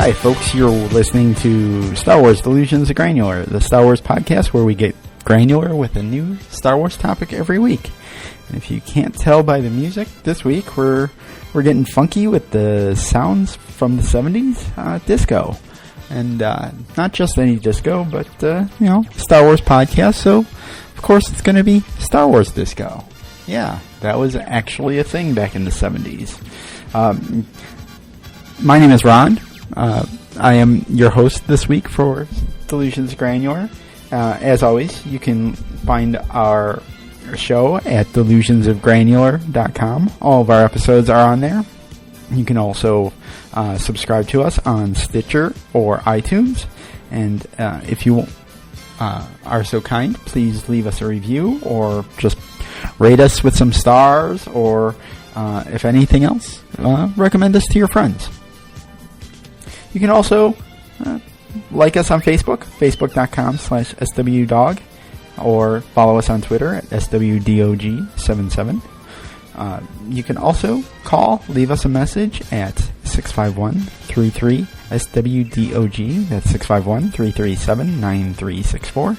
Hi, folks. You're listening to Star Wars Delusions of Granular, the Star Wars podcast where we get granular with a new Star Wars topic every week. And if you can't tell by the music, this week we're getting funky with the sounds from the 70s disco. And not just any disco, but, Star Wars podcast. So, of course, it's going to be Star Wars disco. Yeah, that was actually a thing back in the 70s. My name is Ron. I am your host this week for Delusions of Granular. As always, you can find our show at delusionsofgranular.com. All of our episodes are on there. You can also subscribe to us on Stitcher or iTunes. And if you are so kind, please leave us a review or just rate us with some stars, or if anything else, recommend us to your friends. You can also like us on Facebook, facebook.com/SWDog, or follow us on Twitter at SWDOG77. You can also leave us a message at 651-33-SWDOG. That's 651-337-9364.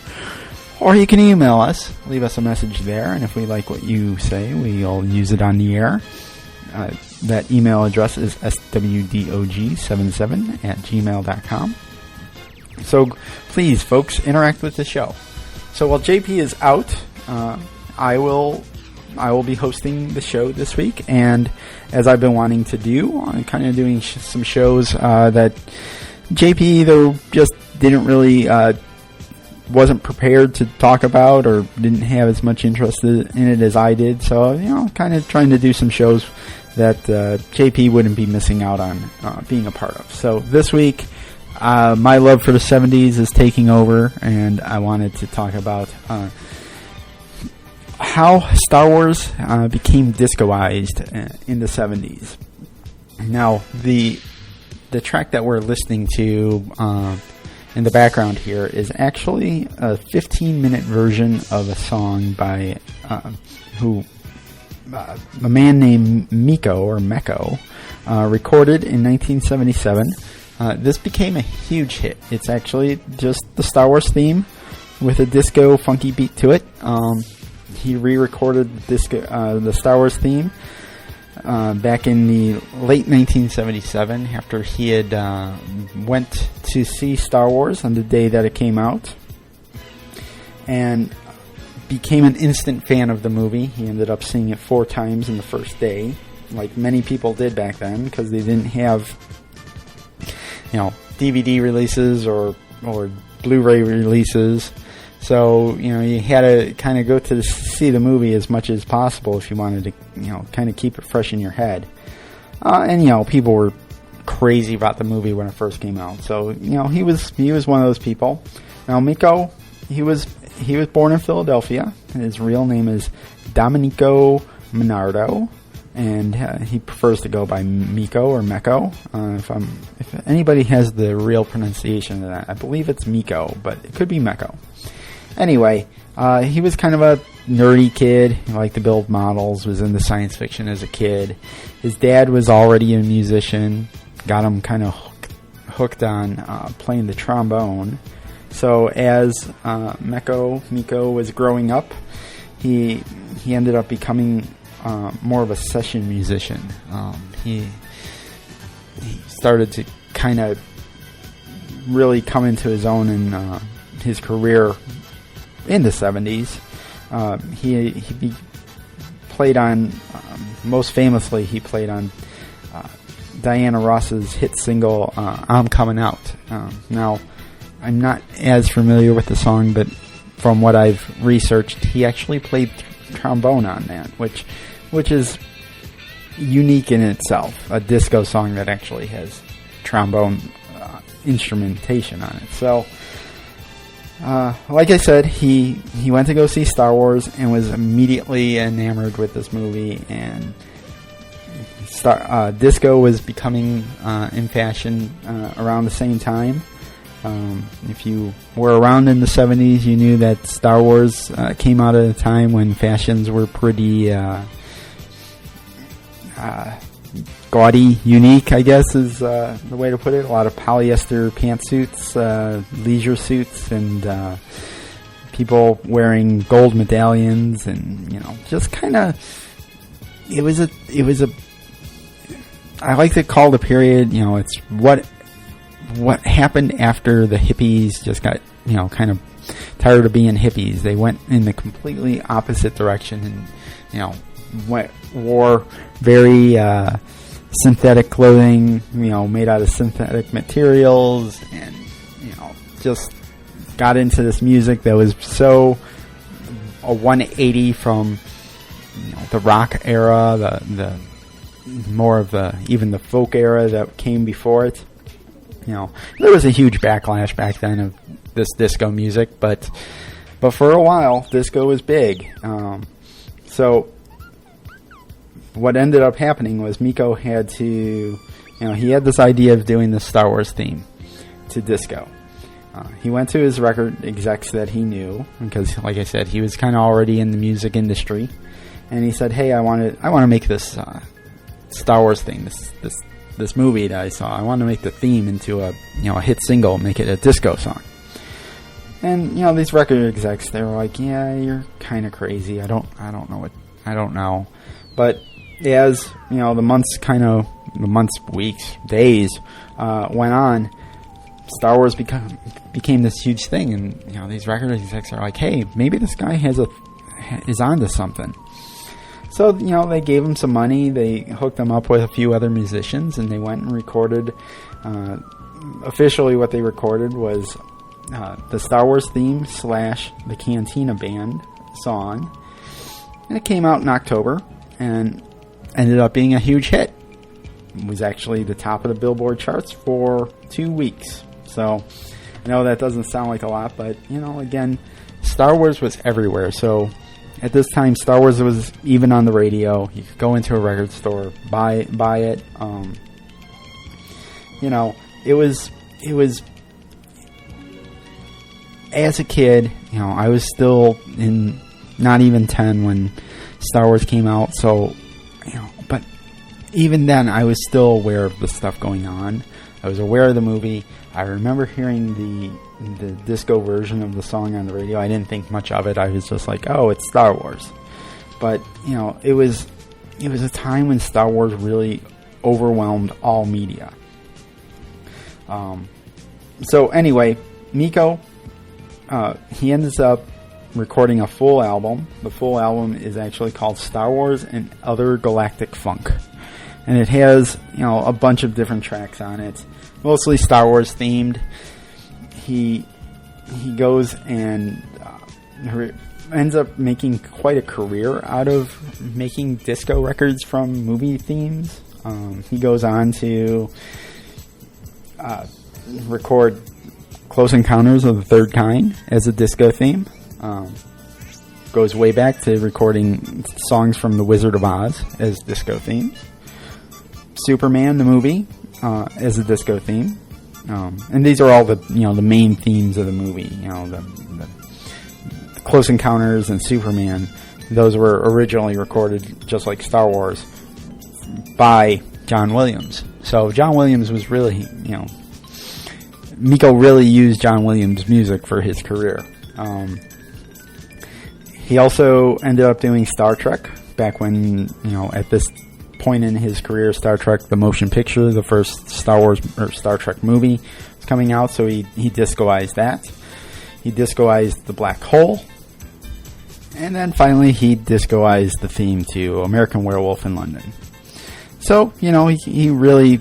Or you can email us, leave us a message there, and if we like what you say, we'll use it on the air. That email address is swdog77@gmail.com. So please, folks, interact with the show. So while JP is out, I will be hosting the show this week, and as I've been wanting to do, I'm kind of doing some shows that JP either just didn't really wasn't prepared to talk about, or didn't have as much interest in it as I did. So, kind of trying to do some shows that JP wouldn't be missing out on being a part of. So this week, my love for the 70s is taking over, and I wanted to talk about how Star Wars became discoized in the 70s. Now, the track that we're listening to in the background here is actually a 15-minute version of a song by a man named Meco, recorded in 1977. This became a huge hit. It's actually just the Star Wars theme with a disco funky beat to it. He re-recorded the Star Wars theme back in the late 1977 after he had went to see Star Wars on the day that it came out, and became an instant fan of the movie. He ended up seeing it 4 times in the first day, like many people did back then, because they didn't have DVD releases or Blu-ray releases. So, you had to kind of go to see the movie as much as possible if you wanted to, kind of keep it fresh in your head. And, people were crazy about the movie when it first came out. So, he was one of those people. Now, Meco, he was born in Philadelphia. His real name is Domenico Minardo, and he prefers to go by Meco or Meco. If anybody has the real pronunciation of that, I believe it's Meco, but it could be Meco. Anyway, he was kind of a nerdy kid. He liked to build models, was into science fiction as a kid. His dad was already a musician, got him kind of hooked on playing the trombone. So as Meco was growing up, he ended up becoming more of a session musician. He started to kind of really come into his own in his career in the 70s. He played on, most famously, he played on Diana Ross's hit single, I'm Coming Out. Now, I'm not as familiar with the song, but from what I've researched, he actually played trombone on that, which is unique in itself. A disco song that actually has trombone instrumentation on it. So, like I said, he went to go see Star Wars and was immediately enamored with this movie, and disco was becoming in fashion around the same time. If you were around in the 70s, you knew that Star Wars came out at a time when fashions were pretty gaudy, unique, I guess is the way to put it. A lot of polyester pantsuits, leisure suits, and people wearing gold medallions, and just kind of. It was a. I like to call the period. It's what happened after the hippies just got kind of tired of being hippies. They went in the completely opposite direction, and wore very synthetic clothing, made out of synthetic materials, and just got into this music that was so a 180 from the rock era, the more of even the folk era that came before it. There was a huge backlash back then of this disco music, but for a while disco was big. So what ended up happening was Meco had to, he had this idea of doing the Star Wars theme to disco. He went to his record execs that he knew, because, like I said, he was kind of already in the music industry, and he said, "Hey, I want to make this Star Wars thing, this movie that I saw. I want to make the theme into a hit single, make it a disco song." And these record execs, they were like, "Yeah, you're kind of crazy. I don't know." But as the months, weeks, days went on, Star Wars became this huge thing, and these record execs are like, "Hey, maybe this guy is onto something." So they gave him some money. They hooked him up with a few other musicians, and they went and recorded. Officially, what they recorded was the Star Wars theme / the Cantina Band song, and it came out in October and ended up being a huge hit. It was actually the top of the Billboard charts for 2 weeks. So I know that doesn't sound like a lot, but again, Star Wars was everywhere. So at this time, Star Wars was even on the radio. You could go into a record store, buy it. It was. As a kid, I was still not even 10 when Star Wars came out. So, but even then, I was still aware of the stuff going on. I was aware of the movie. I remember hearing the disco version of the song on the radio. I didn't think much of it. I was just like, "Oh, it's Star Wars." But it was a time when Star Wars really overwhelmed all media. So anyway, Meco, he ends up recording a full album. The full album is actually called Star Wars and Other Galactic Funk, and it has a bunch of different tracks on it, mostly Star Wars themed. He goes and ends up making quite a career out of making disco records from movie themes. He goes on to record Close Encounters of the Third Kind as a disco theme. Goes way back to recording songs from The Wizard of Oz as disco themes. Superman the movie as a disco theme. And these are all the the main themes of the movie. The Close Encounters and Superman. Those were originally recorded just like Star Wars by John Williams. So John Williams was really Meco really used John Williams' music for his career. He also ended up doing Star Trek back when at this point in his career, Star Trek the motion picture, the first Star Wars or Star Trek movie, was coming out, so he discoized that. He discoized the black hole, and then finally he discoized the theme to American Werewolf in London. So he really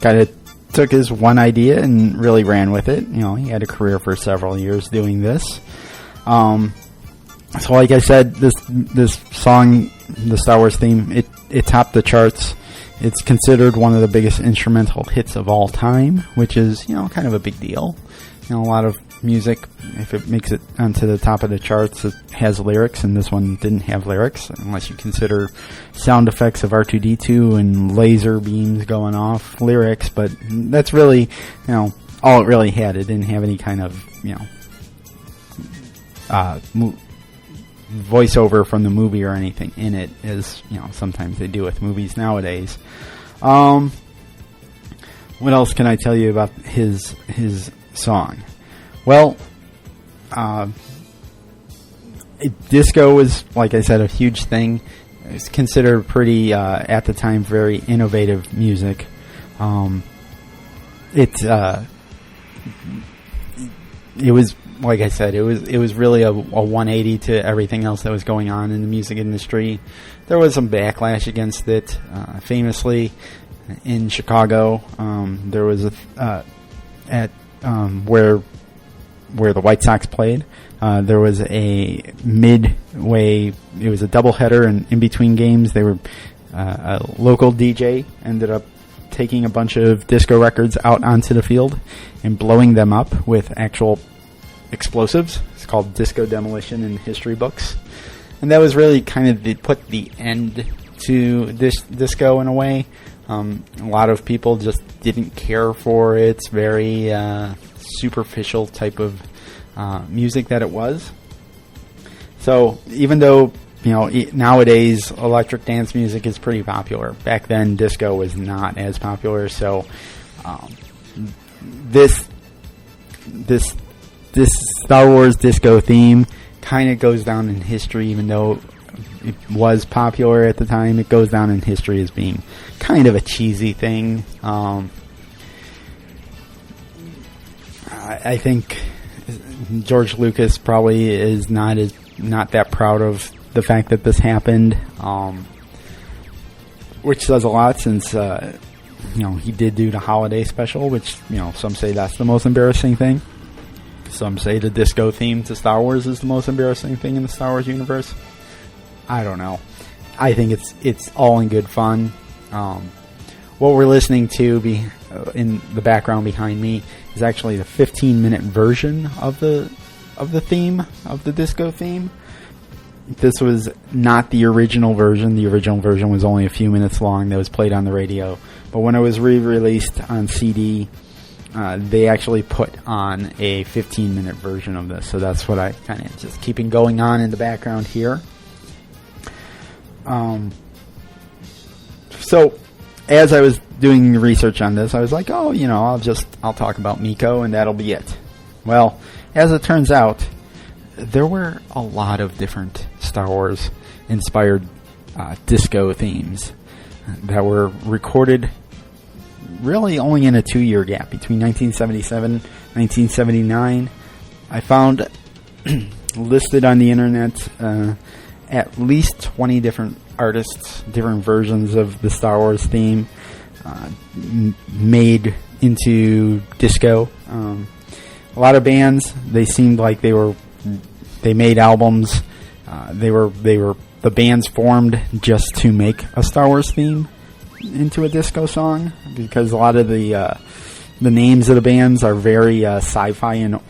kind of took his one idea and really ran with it. He had a career for several years doing this. So like I said, this song, the Star Wars theme, it topped the charts. It's considered one of the biggest instrumental hits of all time, which is, kind of a big deal. A lot of music, if it makes it onto the top of the charts, it has lyrics, and this one didn't have lyrics, unless you consider sound effects of R2-D2 and laser beams going off lyrics, but that's really, all it really had. It didn't have any kind of, voiceover from the movie or anything in it, as sometimes they do with movies nowadays. What else can I tell you about his song? Well, disco was, like I said, a huge thing. It was considered pretty, at the time, very innovative music. It was, like I said, it was really a 180 to everything else that was going on in the music industry. There was some backlash against it. Famously, in Chicago, there was where the White Sox played. There was a midway. It was a doubleheader, and in between games, they were a local DJ ended up taking a bunch of disco records out onto the field and blowing them up with actual explosives. It's called disco demolition in history books, and that was really kind of put the end to this disco in a way. A lot of people just didn't care for its very superficial type of music that it was. So even though nowadays electric dance music is pretty popular, back then disco was not as popular. So this Star Wars disco theme kind of goes down in history, even though it was popular at the time. It goes down in history as being kind of a cheesy thing. I think George Lucas probably is not that proud of the fact that this happened, which says a lot, since he did do the holiday special, which some say that's the most embarrassing thing. Some say the disco theme to Star Wars is the most embarrassing thing in the Star Wars universe. I don't know. I think it's all in good fun. What we're listening to in the background behind me is actually the 15-minute version of the theme, of the disco theme. This was not the original version. The original version was only a few minutes long that was played on the radio. But when it was re-released on CD, they actually put on a 15-minute version of this. So that's what I kind of just keeping going on in the background here. So as I was doing research on this, I was like, I'll talk about Meco and that'll be it. Well, as it turns out, there were a lot of different Star Wars inspired disco themes that were recorded really only in a 2-year gap between 1977 and 1979. I found listed on the internet at least 20 different artists, different versions of the Star Wars theme made into disco. A lot of bands, they seemed like they made albums. The bands formed just to make a Star Wars theme into a disco song, because a lot of the names of the bands are very sci-fi and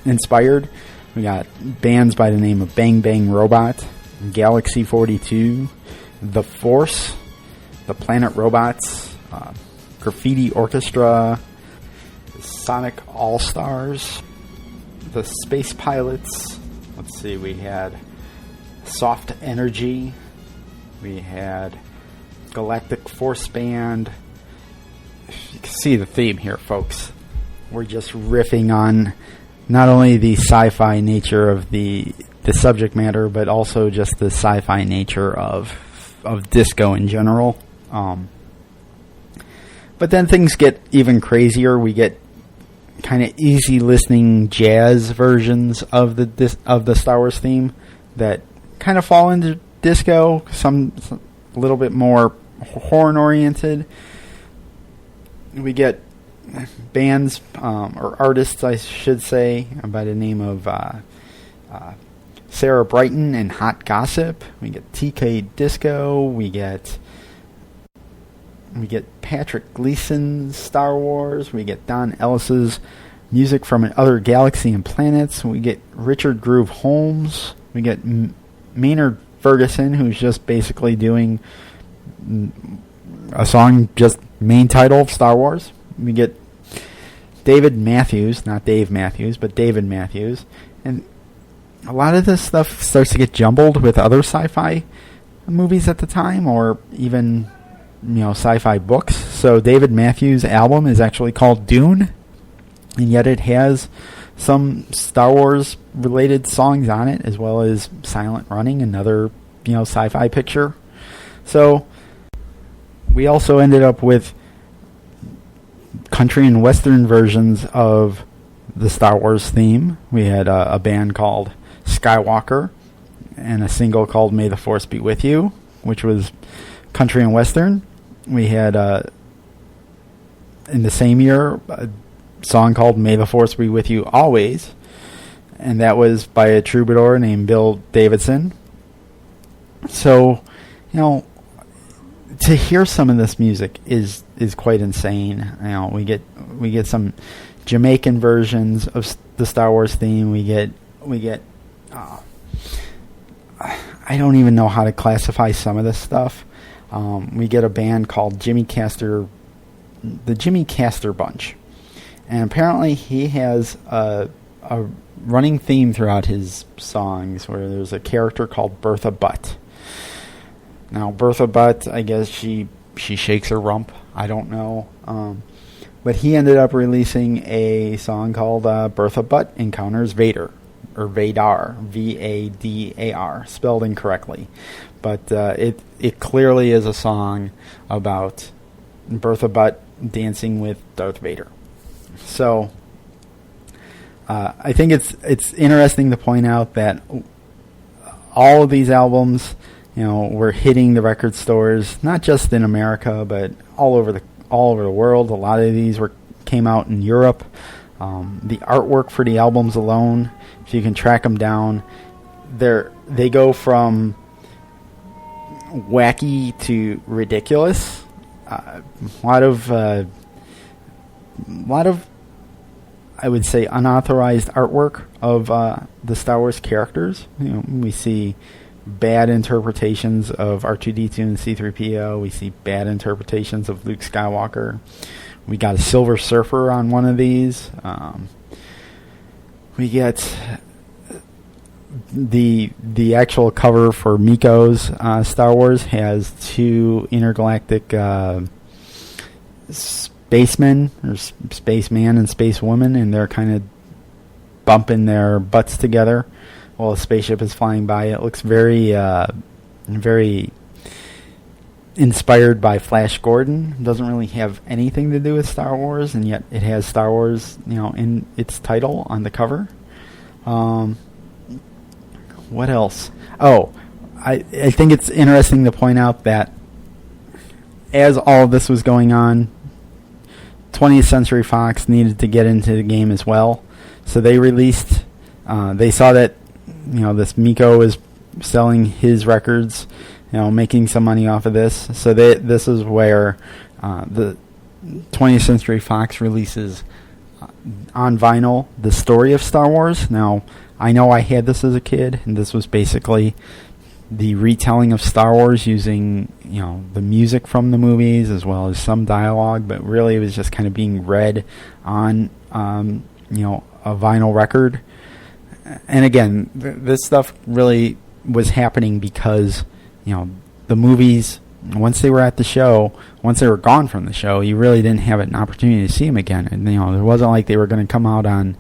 inspired. We got bands by the name of Bang Bang Robot, Galaxy 42, The Force, The Planet Robots, Graffiti Orchestra, Sonic All-Stars, The Space Pilots. Let's see, we had Soft Energy, we had Galactic Force Band. You can see the theme here, folks. We're just riffing on not only the sci-fi nature of the subject matter, but also just the sci-fi nature of disco in general. But then things get even crazier. We get kind of easy listening jazz versions of the Star Wars theme that kind of fall into disco. Some a little bit more horn oriented. We get bands or artists, I should say, by the name of Sarah Brighton and Hot Gossip. We get TK Disco. We get Patrick Gleason's Star Wars. We get Don Ellis's Music from Another Galaxy and Planets. We get Richard Groove Holmes. We get Maynard Ferguson, who's just basically doing a song, just main title of Star Wars. We get David Matthews, not Dave Matthews, but David Matthews. And a lot of this stuff starts to get jumbled with other sci-fi movies at the time, or even sci-fi books. So David Matthews' album is actually called Dune, and yet it has some Star Wars related songs on it, as well as Silent Running, another sci-fi picture. So we also ended up with country and western versions of the Star Wars theme. We had a band called Skywalker and a single called May the Force Be With You, which was country and western. We had in the same year a song called May the Force Be With You Always, and that was by a troubadour named Bill Davidson. So to hear some of this music is quite insane. We get some Jamaican versions of the Star Wars theme. We get I don't even know how to classify some of this stuff. We get a band called the Jimmy Castor Bunch, and apparently he has a running theme throughout his songs where there's a character called Bertha Butt. Now, Bertha Butt, I guess she shakes her rump. I don't know. But he ended up releasing a song called Bertha Butt Encounters Vader, or Vadar, V-A-D-A-R, spelled incorrectly. But it clearly is a song about Bertha Butt dancing with Darth Vader. So I think it's interesting to point out that all of these albums, were hitting the record stores, not just in America, but all over the world. A lot of these came out in Europe. The artwork for the albums alone, if you can track them down, they go from wacky to ridiculous. A lot of I would say unauthorized artwork of the Star Wars characters. We see bad interpretations of R2-D2 and C-3PO. We see bad interpretations of Luke Skywalker. We got a Silver Surfer on one of these. We get the actual cover for Meco's Star Wars has two intergalactic spacemen, or spaceman and spacewoman, and they're kind of bumping their butts together while a spaceship is flying by. It looks very inspired by Flash Gordon. It doesn't really have anything to do with Star Wars, and yet it has Star Wars, in its title on the cover. What else? Oh, I think it's interesting to point out that as all of this was going on, 20th Century Fox needed to get into the game as well. So they released, they saw that, this Meco is selling his records, making some money off of this. So this is where the 20th Century Fox releases on vinyl the story of Star Wars. Now, I know I had this as a kid, and this was basically the retelling of Star Wars using, the music from the movies as well as some dialogue, but really it was just kind of being read on, a vinyl record. And again, this stuff really was happening because, the movies, once they were at the show, once they were gone from the show, you really didn't have an opportunity to see them again. And, it wasn't like they were going to come out on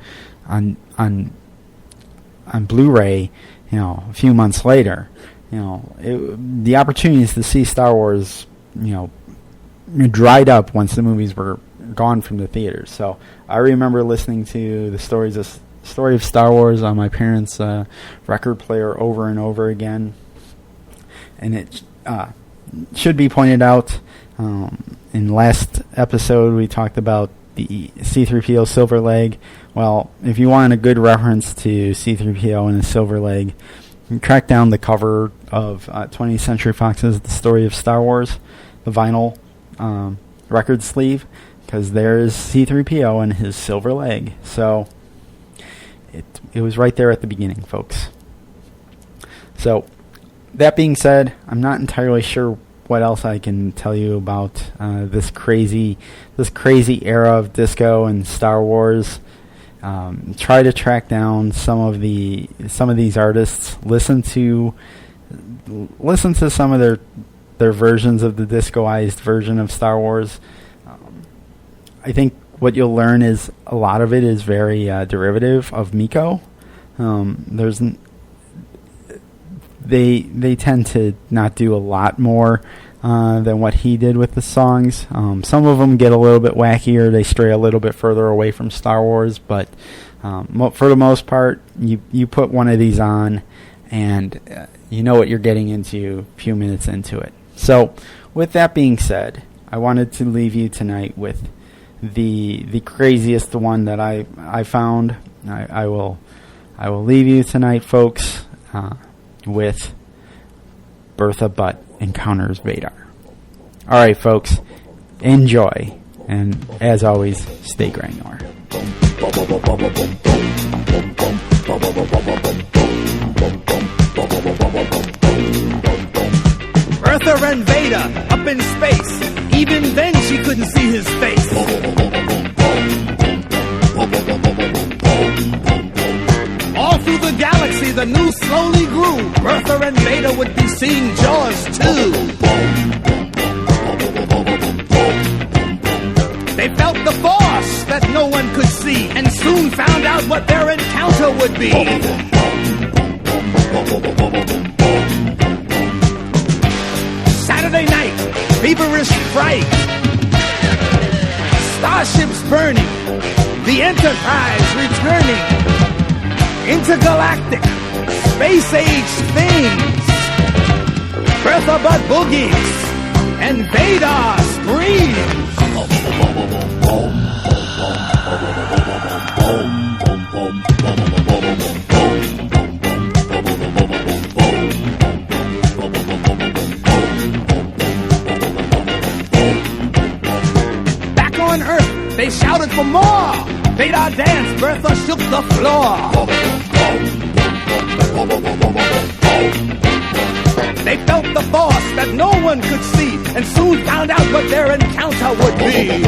Blu-ray, a few months later. The opportunities to see Star Wars, dried up once the movies were gone from the theaters. So I remember listening to the story of Star Wars on my parents' record player over and over again. And it should be pointed out, in last episode we talked about the C-3PO Silver Leg. Well, if you want a good reference to C-3PO and a Silver Leg, track down the cover of 20th Century Fox's The Story of Star Wars, the vinyl record sleeve, because there's C-3PO and his silver leg. So it was right there at the beginning, folks. So that being said, I'm not entirely sure what else I can tell you about this crazy era of disco and Star Wars. Try to track down some of these artists. Listen to some of their versions of the discoized version of Star Wars. I think what you'll learn is a lot of it is very derivative of Meco. They tend to not do a lot more than what he did with the songs. Some of them get a little bit wackier. They stray a little bit further away from Star Wars, but for the most part, you put one of these on, and you know what you're getting into a few minutes into it. So, with that being said, I wanted to leave you tonight with the craziest one that I found. I will leave you tonight, folks, with Bertha Butt Encounters Vadar. All right, folks, enjoy, and as always, stay granular. Bertha and Vader up in space. Even then she couldn't see his face. All through the galaxy the news slowly grew. Bertha and Vader would be seeing Jaws too. They felt the force that no one could see, and soon found out what their encounter would be. Saturday night, feverish fright. Starships burning, the Enterprise returning. Intergalactic, space-age things. Bertha Butt boogies, and Vadar screams. Back on Earth, they shouted for more. Vadar danced, Bertha shook the floor. They felt the force that no one could see, and soon found out what their encounter would be.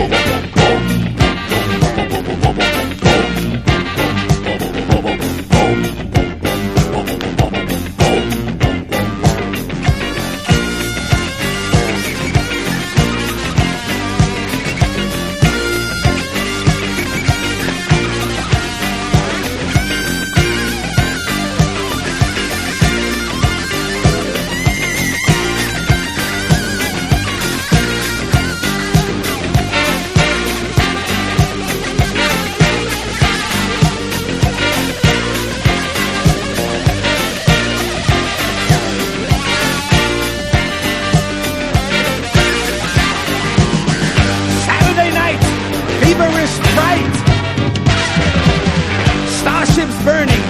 Burning,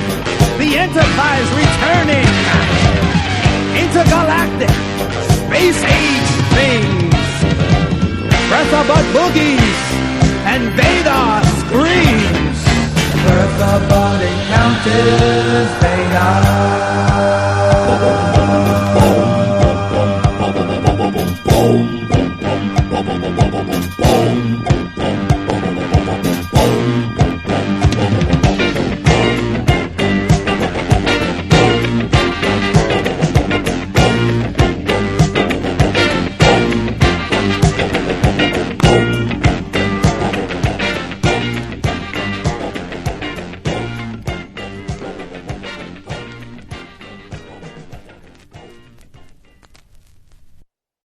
the Enterprise returning. Intergalactic, space-age things. Bertha Butt boogies, and Vadar screams. Bertha Butt encounters Vadar.